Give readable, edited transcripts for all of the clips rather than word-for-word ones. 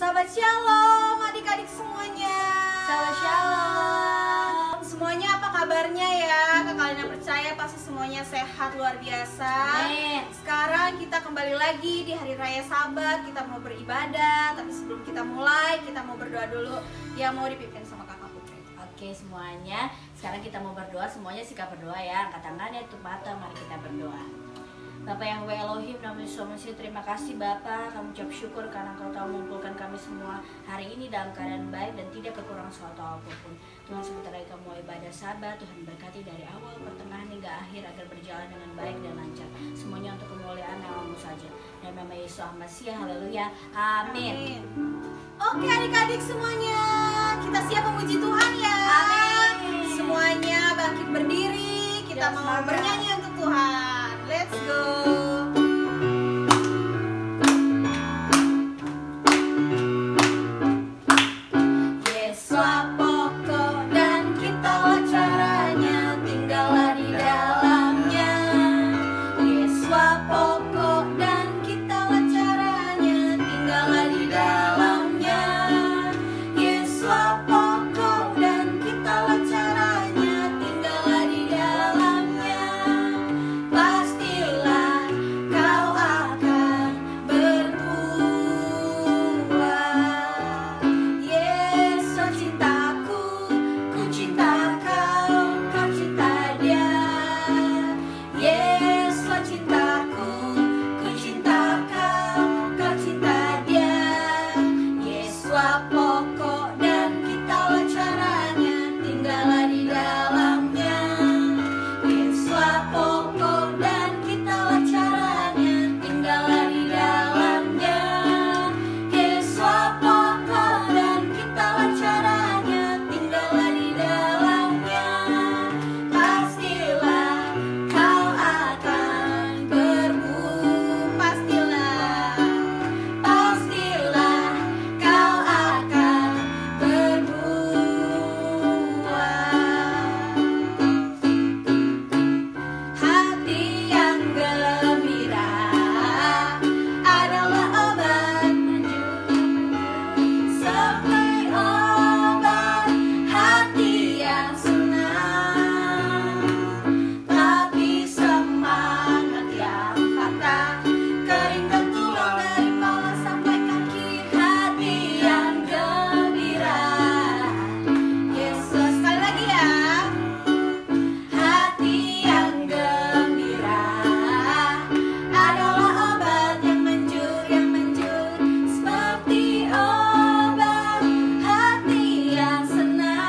Sahabat Shalom, adik-adik semuanya. Sahabat Shalom. Semuanya apa kabarnya ya? Ke kalian yang percaya pasti semuanya sehat luar biasa. Amin. Sekarang kita kembali lagi di Hari Raya Sabat. Kita mau beribadah, tapi sebelum kita mulai, kita mau berdoa dulu. Yang mau dipimpin sama Kakak Putri. Oke semuanya, sekarang kita mau berdoa. Semuanya sikap berdoa ya. Angkat tangannya, tutup mata, mari kita berdoa. Bapak yang Elohim, namanya Yesus, terima kasih Bapak. Kami ucap syukur karena Kau telah mengumpulkan kami semua hari ini dalam keadaan baik dan tidak kekurangan suatu apapun. Tuhan, sebentar lagi kami mau ibadah Sabat. Tuhan berkati dari awal, pertengahan hingga akhir agar berjalan dengan baik dan lancar. Semuanya untuk kemuliaan nama-Mu saja. Dan nama Yesus Al-Masih, haleluya, amin. Oke adik-adik semuanya, kita siap memuji Tuhan ya. Amin. Semuanya bangkit berdiri, kita Ya, mau semangat. bernyanyi untuk Tuhan. Let's go. Yesuslah pokok dan Kitalah caranya, tinggallah di dalamnya. Yesuslah pokok dan Kitalah caranya, tinggallah di dalamnya. Yesuslah pokok dan Kitalah caranya, tinggallah di dalamnya. Pastilah kau akan berbuah. Yesus cintaku, ku cinta kau, kau cinta dia. Yesus cintaku, ku cinta kau, kau cinta dia. Yesuslah pokok dan Kitalah caranya, tinggallah di dalamnya. Yesuslah pokok dan Kitalah caranya, tinggallah di dalamnya. Yesuslah pokok dan Kitalah caranya, tinggallah di dalamnya. Pastilah kau akan berbuah. Pastilah kau akan berbuah. Hati yang gembira adalah obat seperti obat hati yang senang. Tapi semangat yang patah, kering dan tulang dari kepala sampai kaki. Hati yang gembira, Yesus, sekali lagi ya. Hati yang gembira adalah obat yang manjur seperti obat hati yang senang.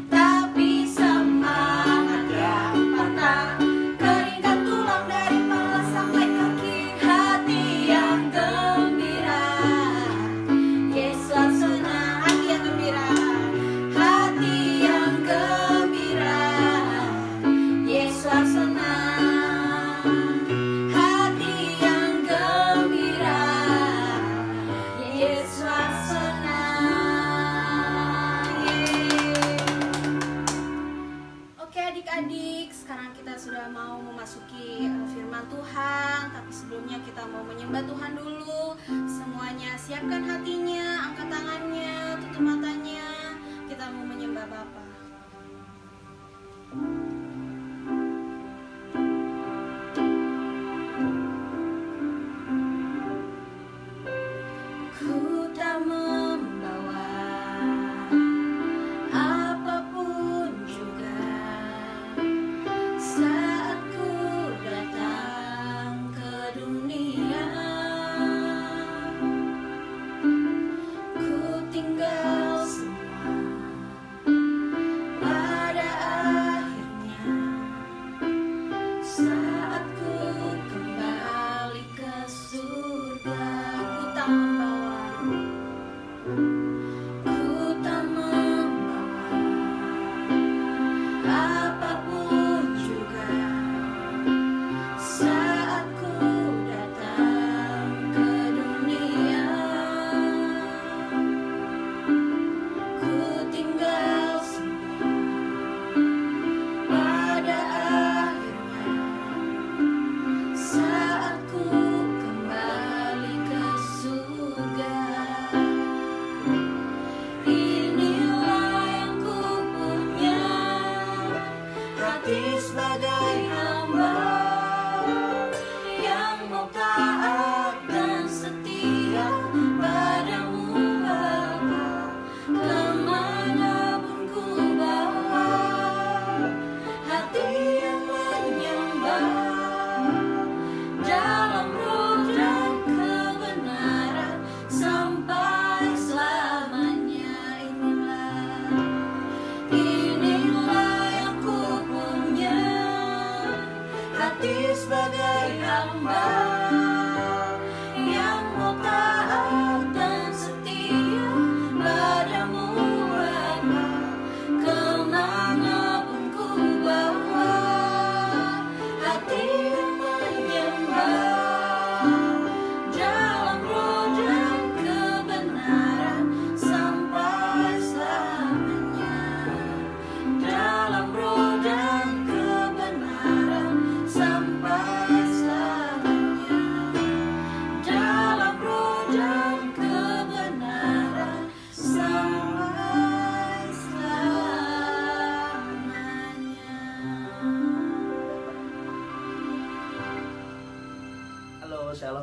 Tapi semangat yang patah, keringkan tulang dari kepala sampai kaki. Hati yang gembira, Yesus senang. Hati yang gembira, hati yang gembira, Yesus senang. Hati yang gembira, Yesus senang. Oke adik-adik, sekarang kita sudah mau memasuki firman Tuhan. Tapi sebelumnya kita mau menyembah Tuhan dulu. Semuanya siapkan hatinya, angkat tangannya, tutup matanya. Kita mau menyembah Bapa. Ku tak membawa apapun juga saat ku datang ke dunia. Ku tinggal semua pada akhirnya saat ku kembali ke surga. Ku tak membawa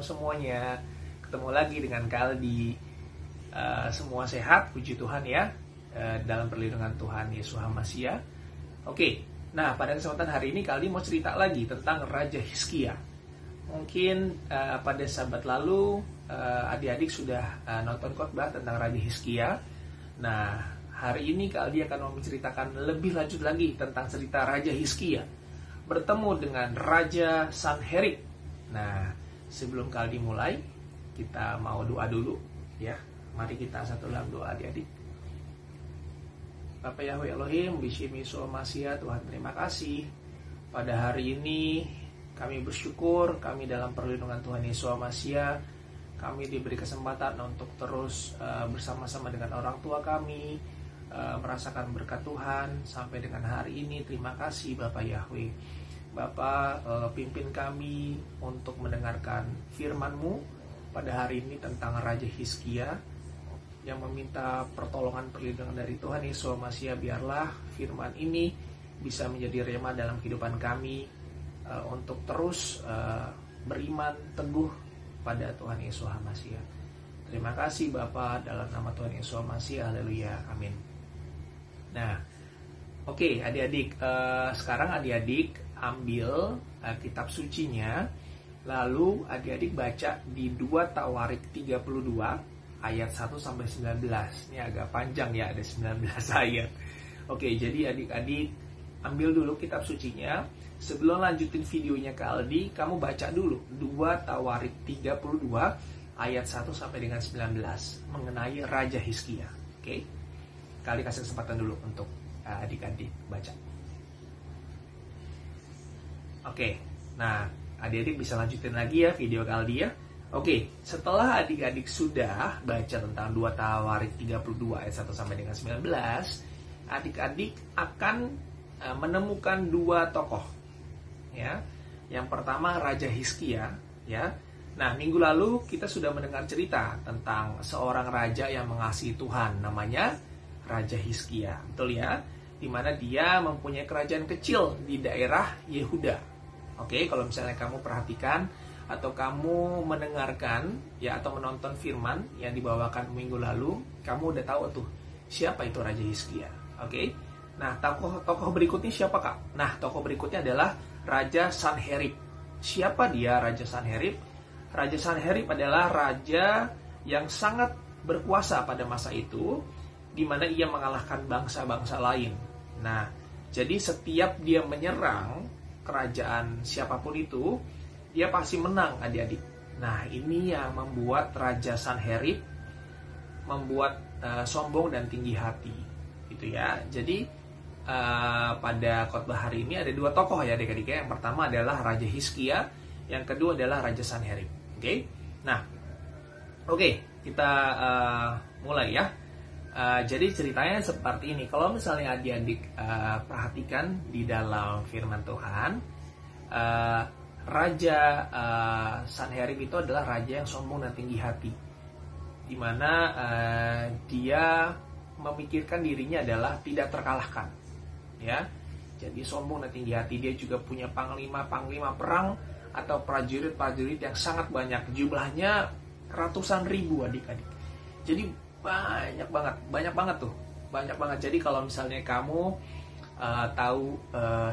Shalom semuanya. Ketemu lagi dengan Kaldi. Semua sehat, puji Tuhan ya. Dalam perlindungan Tuhan Yesus Hamasiah. Oke, nah pada kesempatan hari ini Kaldi mau cerita lagi tentang Raja Hizkia. Mungkin pada sahabat lalu adik-adik sudah nonton khotbah tentang Raja Hizkia. Nah, hari ini Kaldi akan menceritakan lebih lanjut lagi tentang cerita Raja Hizkia bertemu dengan Raja Sanherib. Nah, sebelum Kaldi mulai, kita mau doa dulu ya. Mari kita satu dalam doa adik-adik. Bapak Yahweh Elohim, Bishim Yeshua Mashiach, Tuhan terima kasih. Pada hari ini kami bersyukur, kami dalam perlindungan Tuhan Yeshua Mashiach, kami diberi kesempatan untuk terus bersama-sama dengan orang tua kami, merasakan berkat Tuhan sampai dengan hari ini. Terima kasih Bapak Yahweh. Bapak pimpin kami untuk mendengarkan firman-Mu pada hari ini tentang Raja Hizkia yang meminta pertolongan perlindungan dari Tuhan Yesus Mashiach. Biarlah firman ini bisa menjadi rema dalam kehidupan kami untuk terus beriman teguh pada Tuhan Yesus Mashiach. Terima kasih Bapak, dalam nama Tuhan Yesus Mashiach. Haleluya, amin. Nah, oke adik-adik, sekarang adik-adik ambil kitab sucinya, lalu adik-adik baca di 2 Tawarik 32 ayat 1 sampai 19. Ini agak panjang ya, ada 19 ayat. Oke, jadi adik-adik ambil dulu kitab sucinya. Sebelum lanjutin videonya ke Aldi, kamu baca dulu 2 Tawarik 32 ayat 1 sampai dengan 19 mengenai Raja Hizkia. Oke. Kali kasih kesempatan dulu untuk adik-adik baca. Oke, nah adik-adik bisa lanjutin lagi ya video Kaldi ya. Oke, setelah adik-adik sudah baca tentang 2 Tawarik 32 ayat 1 sampai dengan 19, adik-adik akan menemukan 2 tokoh. Ya. Yang pertama Raja Hizkia, ya. Nah, minggu lalu kita sudah mendengar cerita tentang seorang raja yang mengasihi Tuhan, namanya Raja Hizkia. Betul ya? Di mana dia mempunyai kerajaan kecil di daerah Yehuda. Oke, kalau misalnya kamu perhatikan atau kamu mendengarkan ya atau menonton firman yang dibawakan minggu lalu, kamu udah tahu tuh siapa itu Raja Hizkia. Oke. Nah, tokoh berikutnya siapa Kak? Nah, tokoh berikutnya adalah Raja Sanherib. Siapa dia Raja Sanherib? Raja Sanherib adalah raja yang sangat berkuasa pada masa itu, di mana ia mengalahkan bangsa-bangsa lain. Nah, jadi setiap dia menyerang kerajaan siapapun itu, dia pasti menang adik-adik. Nah, ini yang membuat Raja Sanherib membuat sombong dan tinggi hati, gitu ya. Jadi pada khotbah hari ini ada 2 tokoh ya adik-adik. Yang pertama adalah Raja Hizkia, yang kedua adalah Raja Sanherib. Oke. Nah, oke, kita mulai ya. Jadi ceritanya seperti ini. Kalau misalnya adik-adik perhatikan di dalam firman Tuhan, Raja Sanherib itu adalah raja yang sombong dan tinggi hati, di mana dia memikirkan dirinya adalah tidak terkalahkan, ya. Jadi sombong dan tinggi hati. Dia juga punya panglima perang atau prajurit yang sangat banyak, jumlahnya ratusan ribu adik-adik. Jadi banyak banget. Jadi kalau misalnya kamu tahu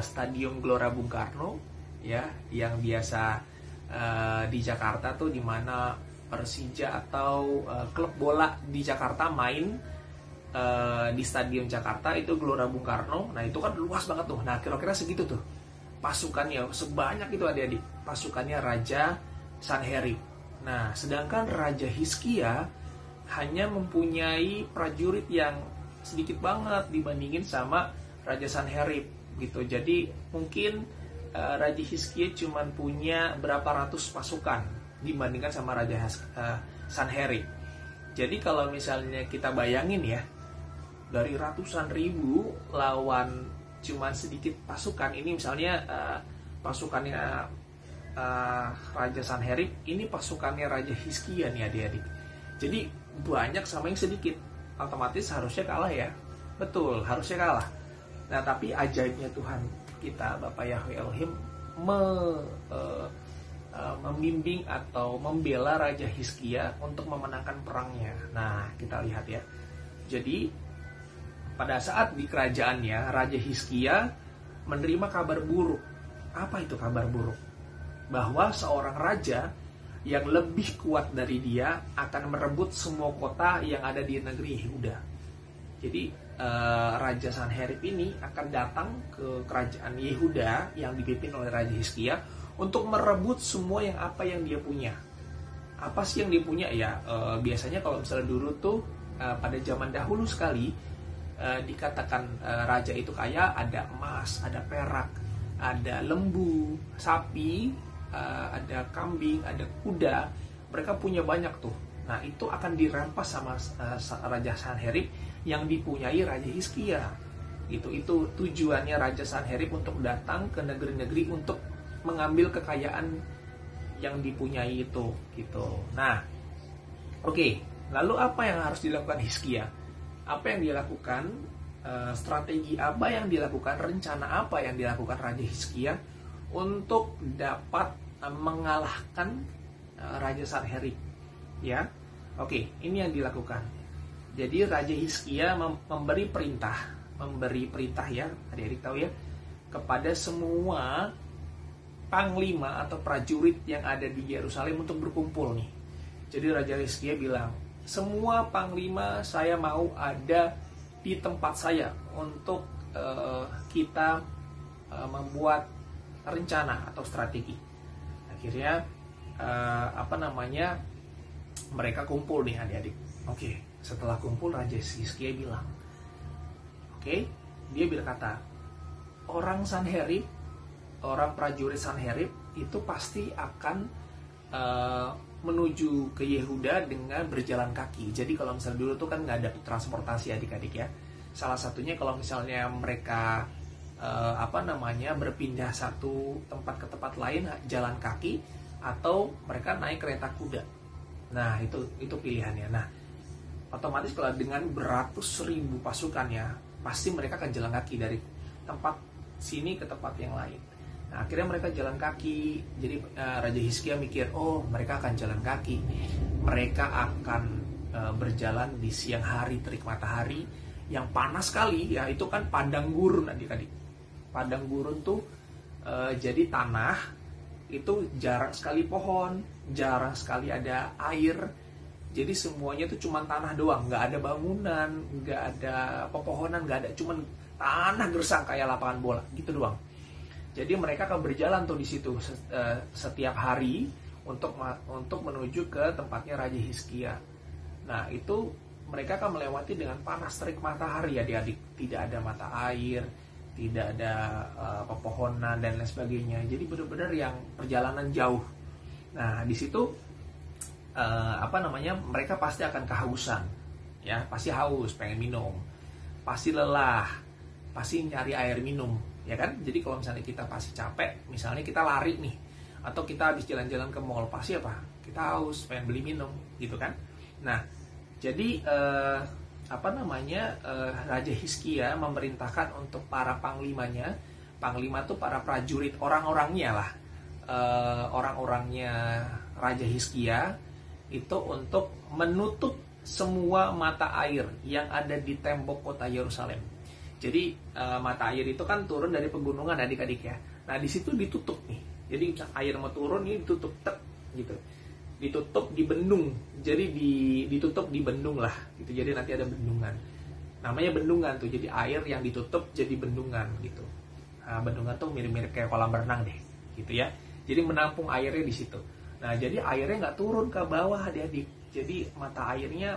Stadion Gelora Bung Karno ya, yang biasa di Jakarta tuh, di mana Persija atau klub bola di Jakarta main di Stadion Jakarta itu Gelora Bung Karno. Nah, itu kan luas banget tuh. Nah, kira-kira segitu tuh pasukannya, sebanyak itu adik-adik pasukannya Raja Sanherib. Nah, sedangkan Raja Hizkia hanya mempunyai prajurit yang sedikit banget dibandingin sama Raja Sanherib gitu. Jadi mungkin Raja Hizkia cuma punya berapa ratus pasukan dibandingkan sama Raja Sanherib. Jadi kalau misalnya kita bayangin ya, dari ratusan ribu lawan cuma sedikit pasukan, ini misalnya pasukannya Raja Sanherib, ini pasukannya Raja Hizkia nih adik-adik. Jadi banyak sama yang sedikit, otomatis harusnya kalah ya. Betul, harusnya kalah. Nah, tapi ajaibnya Tuhan kita, Bapak Yahweh Elohim, membimbing atau membela Raja Hizkia untuk memenangkan perangnya. Nah, kita lihat ya. Jadi pada saat di kerajaannya Raja Hizkia menerima kabar buruk. Apa itu kabar buruk? Bahwa seorang raja yang lebih kuat dari dia akan merebut semua kota yang ada di negeri Yehuda. Jadi Raja Sanherib ini akan datang ke kerajaan Yehuda yang dipimpin oleh Raja Hizkia untuk merebut semua yang dia punya. Apa sih yang dia punya ya? Biasanya kalau misalnya dulu tuh pada zaman dahulu sekali dikatakan raja itu kaya, ada emas, ada perak, ada lembu, sapi, ada kambing, ada kuda. Mereka punya banyak tuh. Nah, itu akan dirampas sama Raja Sanherib yang dipunyai Raja Hizkia. Itu tujuannya Raja Sanherib untuk datang ke negeri-negeri untuk mengambil kekayaan yang dipunyai itu gitu. Nah, oke. Lalu apa yang harus dilakukan Hizkia? Apa yang dia lakukan? Strategi apa yang dilakukan? Rencana apa yang dilakukan Raja Hizkia untuk dapat mengalahkan Raja Sanherib? Ya, oke. Ini yang dilakukan. Jadi Raja Hizkia memberi perintah ya, adik-adik tahu ya, kepada semua panglima atau prajurit yang ada di Yerusalem untuk berkumpul nih. Jadi Raja Hizkia bilang, semua panglima saya mau ada di tempat saya untuk kita membuat rencana atau strategi. Akhirnya mereka kumpul nih adik-adik. Oke, setelah kumpul Raja Hizkia bilang, dia berkata, orang prajurit Sanherib itu pasti akan menuju ke Yehuda dengan berjalan kaki. Jadi kalau misalnya dulu tuh kan nggak ada transportasi adik-adik ya. Salah satunya kalau misalnya mereka berpindah satu tempat ke tempat lain jalan kaki, atau mereka naik kereta kuda. Nah itu pilihannya. Nah otomatis kalau dengan beratus ribu pasukannya, pasti mereka akan jalan kaki dari tempat sini ke tempat yang lain. Nah, akhirnya mereka jalan kaki. Jadi Raja Hizkia mikir, oh mereka akan jalan kaki. Mereka akan berjalan di siang hari, terik matahari yang panas sekali. Ya itu kan padang gurun adik-adik. Padang gurun tuh jadi tanah itu jarang sekali pohon, jarang sekali ada air. Jadi semuanya tuh cuma tanah doang, nggak ada bangunan, nggak ada pepohonan, nggak ada, cuman tanah gersang kayak lapangan bola gitu doang. Jadi mereka akan berjalan tuh di situ setiap hari untuk menuju ke tempatnya Raja Hizkia. Nah itu mereka akan melewati dengan panas terik matahari ya adik-adik. Tidak ada mata air, tidak ada pepohonan dan lain sebagainya. Jadi benar-benar yang perjalanan jauh. Nah di situ mereka pasti akan kehausan, ya pasti haus, pengen minum, pasti lelah, pasti nyari air minum. Ya kan, jadi kalau misalnya kita pasti capek, misalnya kita lari nih, atau kita habis jalan-jalan ke mall, pasti apa? Kita haus, pengen beli minum, gitu kan? Nah, jadi Raja Hizkia memerintahkan untuk para panglimanya, panglima tuh para prajurit, orang-orangnya Raja Hizkia itu untuk menutup semua mata air yang ada di tembok kota Yerusalem. Jadi mata air itu kan turun dari pegunungan adik-adik ya. Nah di situ ditutup nih. Jadi air mau turun ini ditutup gitu. Ditutup di bendung. Jadi ditutup di bendung lah. Gitu. Jadi nanti ada bendungan. Namanya bendungan tuh. Jadi air yang ditutup jadi bendungan gitu. Nah, bendungan tuh mirip-mirip kayak kolam renang deh. Gitu ya. Jadi menampung airnya di situ. Nah jadi airnya nggak turun ke bawah adik-adik. Jadi mata airnya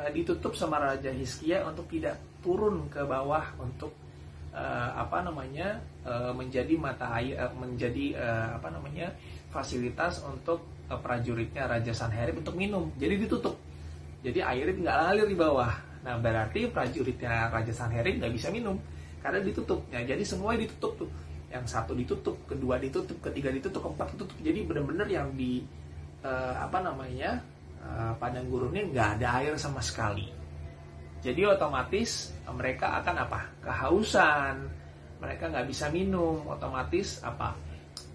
ditutup sama Raja Hizkia untuk tidak turun ke bawah untuk menjadi mata air, menjadi fasilitas untuk prajuritnya Raja Sanherib untuk minum. Jadi ditutup. Jadi airnya nggak ngalir di bawah. Nah berarti prajuritnya Raja Sanherib nggak bisa minum karena ditutup. Nah, jadi semuanya ditutup tuh. Yang satu ditutup, kedua ditutup, ketiga ditutup, keempat ditutup. Jadi benar-benar yang di padang gurunnya nggak ada air sama sekali. Jadi otomatis mereka akan kehausan, mereka nggak bisa minum, otomatis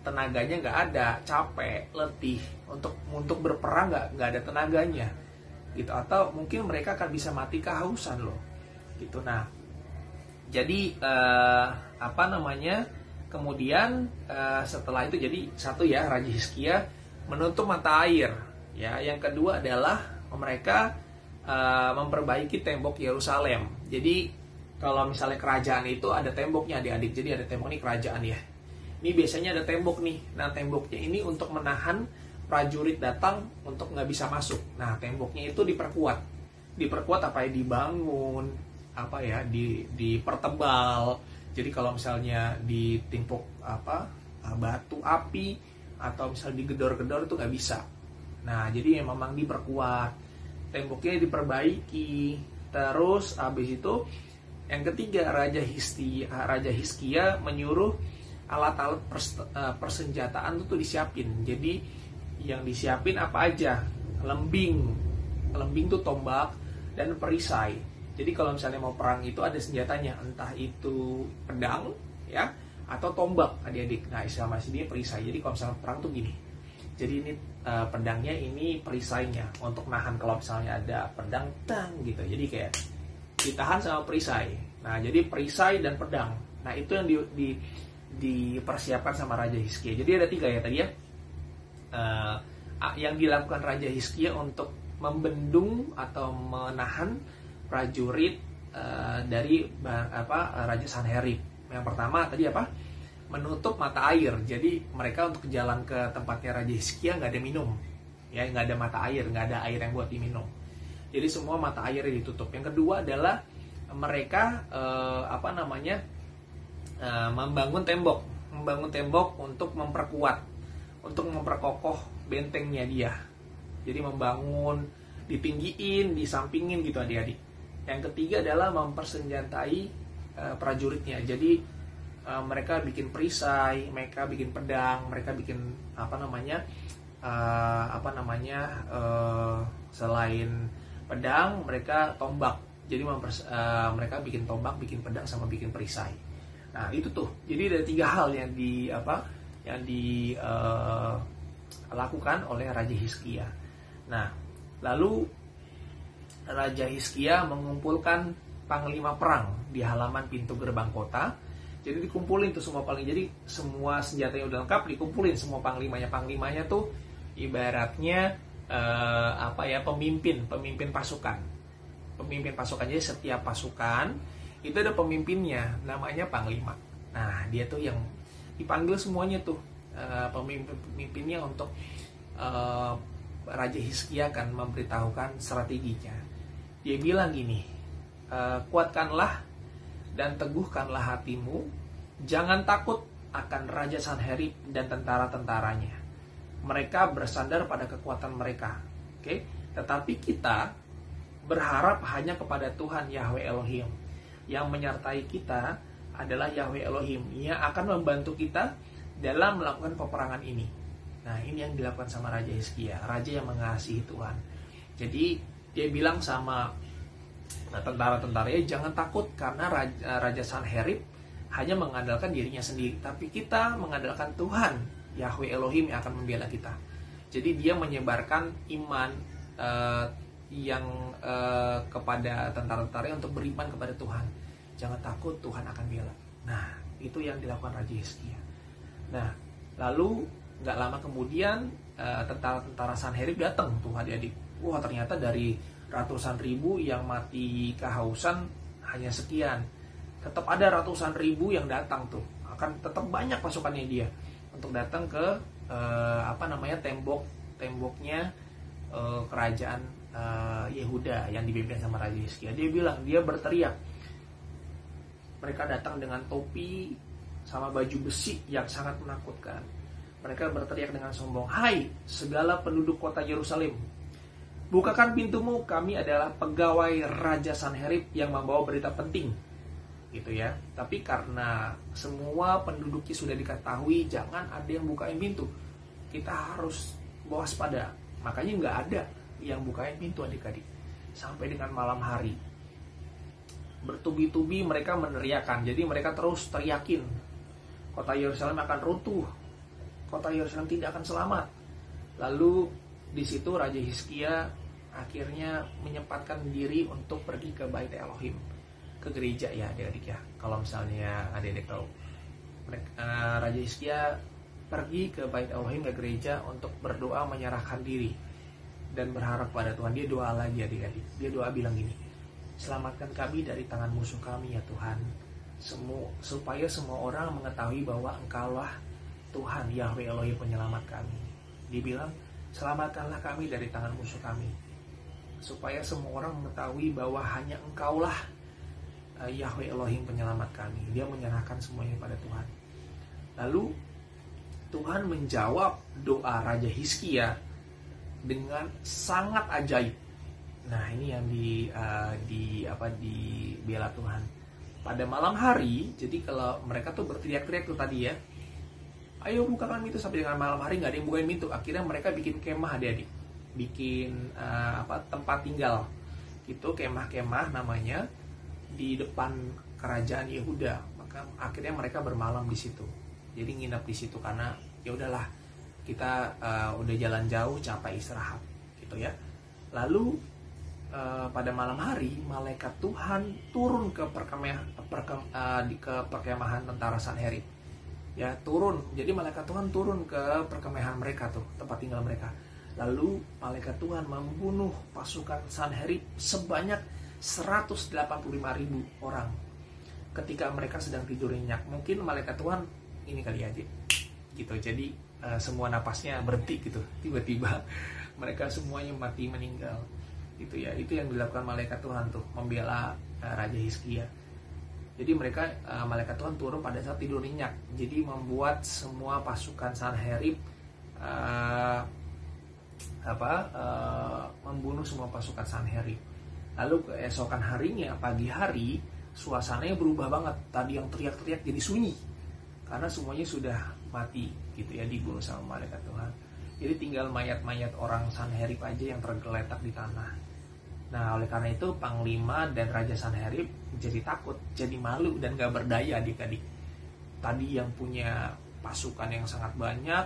tenaganya nggak ada, capek, letih, untuk berperang nggak ada tenaganya, gitu. Atau mungkin mereka akan bisa mati kehausan loh, gitu. Nah, jadi kemudian setelah itu, jadi satu ya, Raja Hizkia menutup mata air, ya. Yang kedua adalah mereka memperbaiki tembok Yerusalem. Jadi kalau misalnya kerajaan itu ada temboknya, adik-adik. Jadi ada tembok, ini kerajaan ya. Ini biasanya ada tembok nih. Nah, temboknya ini untuk menahan prajurit datang untuk nggak bisa masuk. Nah, temboknya itu diperkuat. Diperkuat apa ya? Dibangun, apa ya? Dipertebal. Jadi kalau misalnya ditimpuk batu api atau misalnya digedor-gedor itu nggak bisa. Nah, jadi memang diperkuat. Temboknya diperbaiki. Terus habis itu yang ketiga, Raja Hizkia menyuruh alat-alat persenjataan itu disiapin. Jadi yang disiapin apa aja? Lembing itu tombak dan perisai. Jadi kalau misalnya mau perang itu ada senjatanya, entah itu pedang ya atau tombak, adik-adik. Nah, istilah masih dia perisai. Jadi kalau misalnya perang tuh gini. Jadi ini pedangnya, ini perisainya untuk nahan kalau misalnya ada pedang tang gitu. Jadi kayak ditahan sama perisai. Nah, jadi perisai dan pedang. Nah, itu yang dipersiapkan sama Raja Hizkia. Jadi ada 3 ya tadi ya. Yang dilakukan Raja Hizkia untuk membendung atau menahan prajurit dari Raja Sanherib. Yang pertama tadi apa? Menutup mata air. Jadi mereka untuk jalan ke tempatnya Raja Hizkia nggak ada minum, ya, nggak ada mata air, nggak ada air yang buat diminum. Jadi semua mata airnya ditutup. Yang kedua adalah mereka membangun tembok untuk memperkuat, untuk memperkokoh bentengnya dia. Jadi membangun, ditinggiin, disampingin gitu adik-adik. Yang ketiga adalah mempersenjatai prajuritnya. Jadi mereka bikin perisai, mereka bikin pedang, mereka bikin selain pedang mereka tombak. Jadi mereka bikin tombak, bikin pedang, sama bikin perisai. Nah, itu tuh. Jadi ada 3 hal yang dilakukan oleh Raja Hizkia. Nah, lalu Raja Hizkia mengumpulkan panglima perang di halaman pintu gerbang kota. Jadi dikumpulin tuh semua jadi semua senjatanya udah lengkap, dikumpulin semua panglimanya tuh ibaratnya pemimpin pasukan. Jadi setiap pasukan itu ada pemimpinnya, namanya panglima. Nah, dia tuh yang dipanggil semuanya tuh pemimpinnya untuk Raja Hizkia akan memberitahukan strateginya. Dia bilang gini, kuatkanlah dan teguhkanlah hatimu, jangan takut akan Raja Sanherib dan tentara-tentaranya. Mereka bersandar pada kekuatan mereka. Oke? Tetapi kita berharap hanya kepada Tuhan Yahweh Elohim. Yang menyertai kita adalah Yahweh Elohim, yang akan membantu kita dalam melakukan peperangan ini. Nah, ini yang dilakukan sama Raja Hizkia, raja yang mengasihi Tuhan. Jadi dia bilang sama tentara-tentaranya, jangan takut karena Raja Sanherib hanya mengandalkan dirinya sendiri, tapi kita mengandalkan Tuhan Yahweh Elohim yang akan membela kita. Jadi dia menyebarkan iman kepada tentara-tentaranya untuk beriman kepada Tuhan. Jangan takut, Tuhan akan bela. Nah, itu yang dilakukan Raja Hizkia. Nah, lalu nggak lama kemudian tentara-tentara Sanherib datang tuh adik-adik. Wah, ternyata dari ratusan ribu yang mati kehausan hanya sekian. Tetap ada ratusan ribu yang datang tuh. Akan tetap banyak pasukannya dia untuk datang ke temboknya kerajaan Yehuda yang dipimpin sama Raja Hizkia. Dia bilang, dia berteriak. Mereka datang dengan topi sama baju besi yang sangat menakutkan. Mereka berteriak dengan sombong, "Hai segala penduduk kota Yerusalem, bukakan pintumu, kami adalah pegawai Raja Sanherib yang membawa berita penting." Gitu ya. Tapi karena semua penduduknya sudah diketahui, jangan ada yang bukain pintu. Kita harus waspada. Makanya nggak ada yang bukain pintu adik-adik. Sampai dengan malam hari. Bertubi-tubi mereka meneriakan. Jadi mereka terus teriakin, kota Yerusalem akan runtuh. kota Yerusalem tidak akan selamat. Lalu di situ Raja Hizkia akhirnya menyempatkan diri untuk pergi ke Bait Elohim, ke gereja ya adik-adik ya. Kalau misalnya adik-adik tahu, Raja Hizkia pergi ke Bait Elohim, ke gereja untuk berdoa menyerahkan diri dan berharap pada Tuhan. Dia doa lagi adik-adik. Dia doa bilang gini, selamatkan kami dari tangan musuh kami ya Tuhan, supaya semua orang mengetahui bahwa Engkaulah Tuhan Yahweh Elohim penyelamat kami. Dia bilang, selamatkanlah kami dari tangan musuh kami, supaya semua orang mengetahui bahwa hanya Engkaulah Yahweh Elohim penyelamat kami. Dia menyerahkan semuanya pada Tuhan. Lalu Tuhan menjawab doa Raja Hizkia dengan sangat ajaib. Nah, ini yang dibela Tuhan. Pada malam hari, jadi kalau mereka tuh berteriak-teriak tuh tadi ya, ayo bukakan pintu, sampai dengan malam hari nggak ada yang bukain pintu. Akhirnya mereka bikin kemah adik-adik, bikin tempat tinggal gitu, kemah-kemah namanya, di depan kerajaan Yehuda. Maka akhirnya mereka bermalam di situ. Jadi nginap di situ karena ya udahlah, kita udah jalan jauh, capek istirahat gitu ya. Lalu pada malam hari malaikat Tuhan turun ke perkemahan tentara Sanherib. Ya, turun. Jadi malaikat Tuhan turun ke perkemahan mereka tuh, tempat tinggal mereka. Lalu malaikat Tuhan membunuh pasukan Sanherib sebanyak 185.000 orang ketika mereka sedang tidur nyenyak. Mungkin malaikat Tuhan ini kali aja gitu. Jadi semua napasnya berhenti gitu. Tiba-tiba mereka semuanya mati, meninggal. Gitu ya. Itu yang dilakukan malaikat Tuhan tuh, membela Raja Hizkia. Jadi mereka, malaikat Tuhan turun pada saat tidur nyenyak. Jadi membuat semua pasukan Sanherib membunuh semua pasukan Sanherib. Lalu keesokan harinya, pagi hari, suasananya berubah banget. Tadi yang teriak-teriak jadi sunyi karena semuanya sudah mati gitu ya, dibunuh sama malaikat Tuhan. Jadi tinggal mayat-mayat orang Sanherib aja yang tergeletak di tanah. Nah, oleh karena itu Panglima dan Raja Sanherib jadi takut, jadi malu dan gak berdaya adik-adik. Tadi yang punya pasukan yang sangat banyak,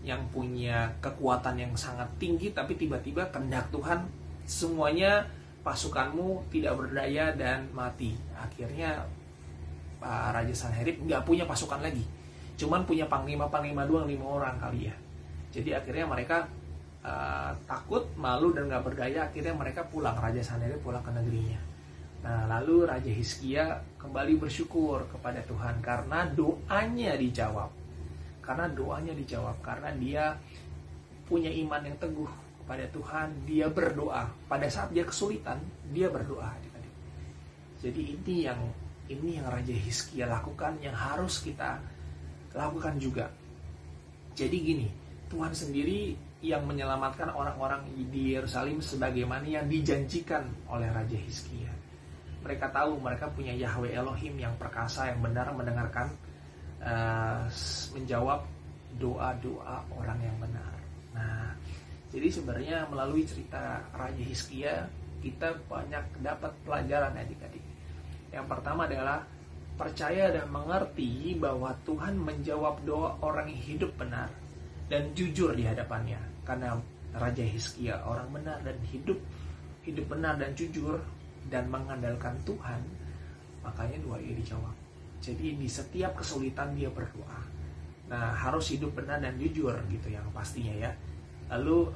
yang punya kekuatan yang sangat tinggi, tapi tiba-tiba kehendak Tuhan semuanya pasukanmu tidak berdaya dan mati. Akhirnya Raja Sanherib gak punya pasukan lagi, cuman punya panglima doang, 5 orang kali ya. Jadi akhirnya mereka takut, malu dan gak berdaya. Akhirnya mereka pulang, Raja Sanherib pulang ke negerinya. Nah, lalu Raja Hizkia kembali bersyukur kepada Tuhan karena doanya dijawab. Karena dia punya iman yang teguh kepada Tuhan. Dia berdoa pada saat dia kesulitan, dia berdoa adik-adik. Jadi ini yang Raja Hizkia lakukan, yang harus kita lakukan juga. Jadi gini, Tuhan sendiri yang menyelamatkan orang-orang di Yerusalem sebagaimana yang dijanjikan oleh Raja Hizkia. Mereka tahu mereka punya Yahweh Elohim yang perkasa, yang benar mendengarkan, menjawab doa-doa orang yang benar. Nah, jadi sebenarnya melalui cerita Raja Hizkia kita banyak dapat pelajaran adik-adik. Yang pertama adalah percaya dan mengerti bahwa Tuhan menjawab doa orang yang hidup benar dan jujur di hadapannya. Karena Raja Hizkia orang benar dan hidup benar dan jujur dan mengandalkan Tuhan, makanya doanya dijawab. Jadi di setiap kesulitan dia berdoa. Nah, harus hidup benar dan jujur gitu yang pastinya ya. Lalu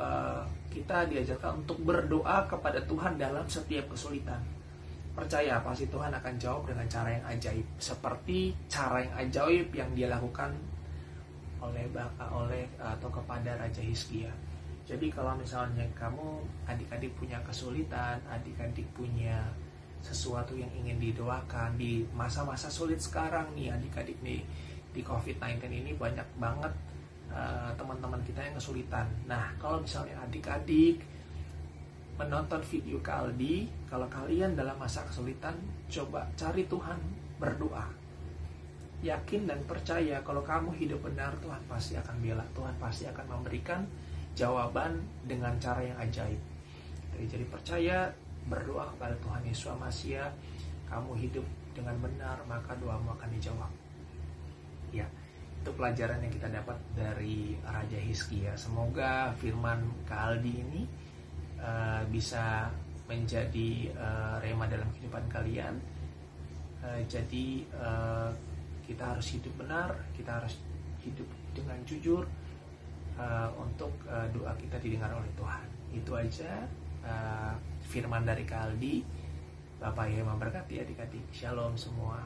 kita diajarkan untuk berdoa kepada Tuhan dalam setiap kesulitan. Percaya pasti Tuhan akan jawab dengan cara yang ajaib, seperti cara yang ajaib yang dia lakukan atau kepada Raja Hizkia. Jadi kalau misalnya kamu adik-adik punya kesulitan, adik-adik punya sesuatu yang ingin didoakan di masa-masa sulit sekarang nih adik-adik nih, di COVID-19 ini banyak banget teman-teman kita yang kesulitan. Nah, kalau misalnya adik-adik menonton video Kaldi, kalau kalian dalam masa kesulitan, coba cari Tuhan, berdoa. Yakin dan percaya kalau kamu hidup benar, Tuhan pasti akan bela. Tuhan pasti akan memberikan jawaban dengan cara yang ajaib. Jadi percaya, berdoa kepada Tuhan Yesus Masiah. Kamu hidup dengan benar, maka doamu akan dijawab. Ya, itu pelajaran yang kita dapat dari Raja Hizkia. Semoga firman Kak Aldi ini bisa menjadi rema dalam kehidupan kalian. Jadi kita harus hidup benar, kita harus hidup dengan jujur, untuk doa kita didengar oleh Tuhan. Itu aja firman dari Kak Aldi. Bapak Yesus memberkati adik-adik. Shalom semua.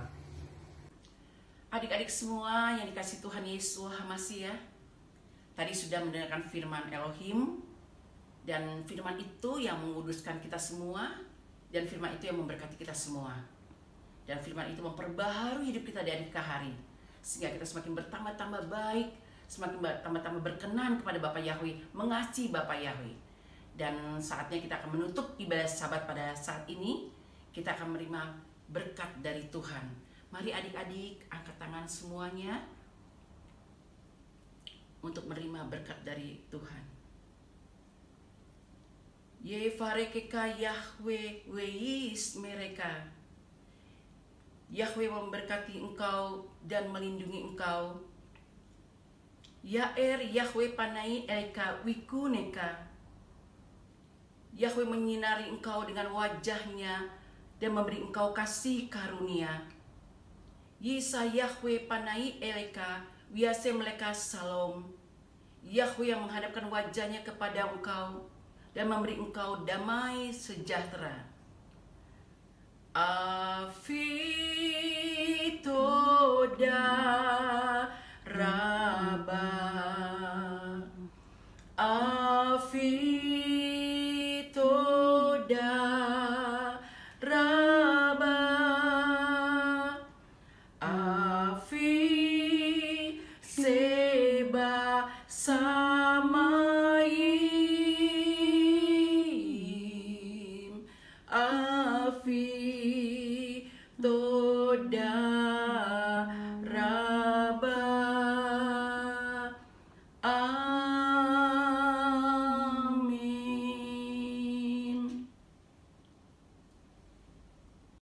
Adik-adik semua yang dikasih Tuhan Yesus Hamasi ya. Tadi sudah mendengarkan firman Elohim, dan firman itu yang menguduskan kita semua, dan firman itu yang memberkati kita semua. Dan firman itu memperbaharui hidup kita dari hari ke hari, sehingga kita semakin bertambah-tambah baik, semakin bertambah-tambah berkenan kepada Bapa Yahweh, mengasihi Bapa Yahweh. Dan saatnya kita akan menutup ibadah Sabat pada saat ini. Kita akan menerima berkat dari Tuhan. Mari adik-adik angkat tangan semuanya untuk menerima berkat dari Tuhan. Yevarekeka Yahweh weis mereka. Yahweh memberkati engkau dan melindungi engkau. Yaer Yahweh panai elka wikuneka. Yahweh menyinari engkau dengan wajahnya dan memberi engkau kasih karunia. Yisa Yahweh panai eleka wiase meleka salom. Yahweh yang menghadapkan wajahnya kepada engkau dan memberi engkau damai sejahtera. Afitoda Rabba Afitoda Rabba Afi Seba Sama